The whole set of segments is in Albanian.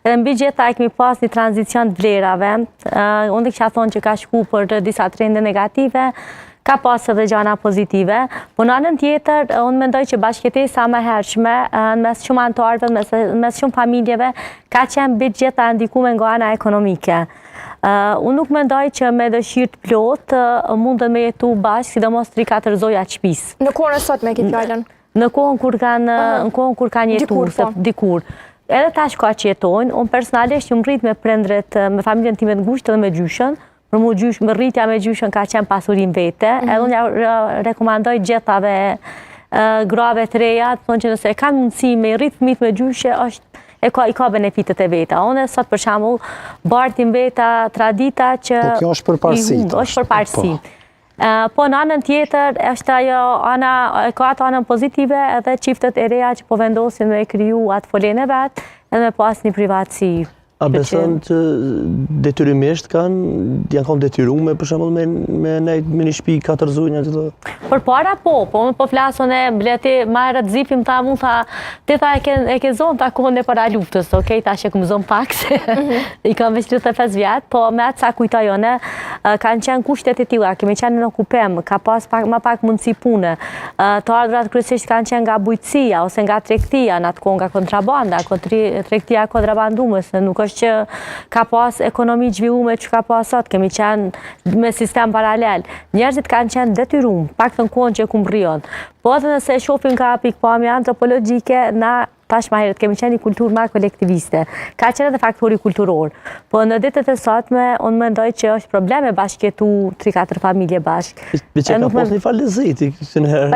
edhe mbi gjitha e kemi pas një tranzicion të vlerave. Unë kisha thonë që ka shku për disa trende negative, ka pas edhe gjana pozitive, po në anën tjetër, unë mendoj që bashkëjetesa më hershme, në mes shumë anëtarëve, në mes shumë familjeve, ka qenë mbi gjitha ndikume nga ana ekonomike. Unë nuk mendoj që me dëshirë të plot mundën me jetu bashkë, sidomos 3-4 zoja të shtëpisë. Në kohën e sot me këtë fjalën? Në kohën kur kanë jetuar, dikur. Edhe tash ka që jetojnë, unë personalisht ju rrit me prindrit, me familjen time të ngushtë dhe me gjyshën, për mu më rritja me gjyshën ka qenë pasurim vete, edhe unë ja rekomandoj gjithave grave të reja, të thonë që nëse kanë mundësi me rrit fëmijët me gjyshe, i ka benefitet e veta. Unë sot për shembull bartim veta tradita që po kjo është përparësi. Është përparësi. Po në anën tjetër, është ajo ka ato anën pozitive edhe çiftet e reja që po vendosin me kriju atë folen e vet, edhe me pas një privatësi. A beson që detyrimisht janë konë detyrume për shembull me nejt me një shtëpi 4 zonja që thotë? Përpara po unë po flasun e bleti ma herët zipim tha mu tha ti tha e ke zonë ta kohën e para luftës, okej, tash e kam zonë pak se i kam veç 35 vjet, po me atë sa kujtojone kanë qenë kushtet e tilla, kemi qenë në okupim, ka pas më pak mundësi pune. Të ardhurat kryesisht kanë qenë nga bujqësia ose nga tregtia, në atë kohë nga kontrabanda, tregtia kontrabanduese, nuk është që ka pas ekonomi zhvillume që ka pas sot, kemi qenë me sistem paralel. Njerëzit kanë qenë detyruar, pak të në kohën që kumë rrion. Po edhe nëse shohim ka pikpamje antropologjike, na tash ma herët kemi qenë një kulturë ma kolektiviste. Ka qenë edhe faktori kulturor. Po në ditët e sotme, unë mendoj që është probleme bashkëjetu 3-4 familje bashkë. Me që ka pas një falë lezeti.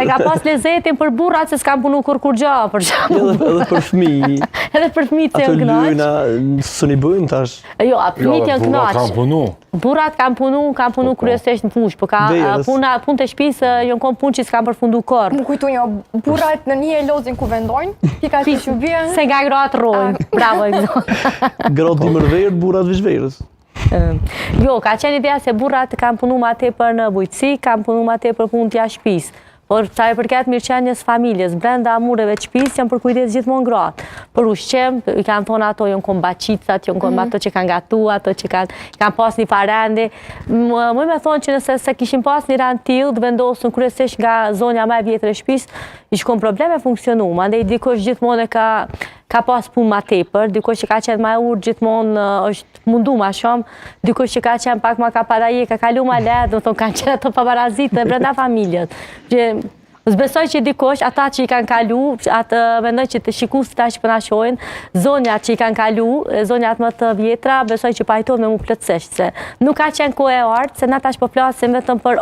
Ka pas lezetin për burrat se s'kam punu kur gja, për shumë. Edhe për fëmijë. Edhe për fëmijët se janë knaq. Ato lyna së një bëjmë tash. Jo, fëmijët janë knaq. Burrat kanë punu. Burrat kanë punu kryesisht në fushë, po ka punë të shtëpisë, janë konë punë që s'kam përfundu korë. Më kujtu një, burrat në një e lozin ku vendojnë, pika të që vjen. Se nga gratë rojnë, bravo e këzo. Gratë dimërverë, burrat vishverës. Jo, ka qenë ideja se burrat kanë punu ma tepër në bujqësi, kanë punu ma tepër punë t'ja shtëpisë. Por sa i përket mirëqenies familjes, brenda amureve të shtëpisë janë për kujdes gjithmonë gratë. Për ushqim, i kanë thonë ato, janë konë baqicat, janë konë ato që kanë gatu, ato që kanë pas një parendi. Më me thonë që nëse se kishin pas një rand tillë, të vendosën kryesisht nga zonja më e vjetër e shtëpisë, i shkon probleme funksionu. Mandej dikush gjithmonë ka pas punë ma tepër, dikush që ka qenë ma urë gjithmonë është mundu ma shumë, dikush që ka qenë pak ma ka paraje, ka kalu ma letë, do kanë qenë ato paparazitë brenda familjet. Zbesoj që dikush, ata që i kanë kalu, mendoj që të shikus të ta që përnashojnë, zonjat që i kanë kalu, zonjat më të vjetra, besoj që pajtojnë me mu plëtsisht, se nuk ka qenë kohë e artë, se na tash po flasim vetëm për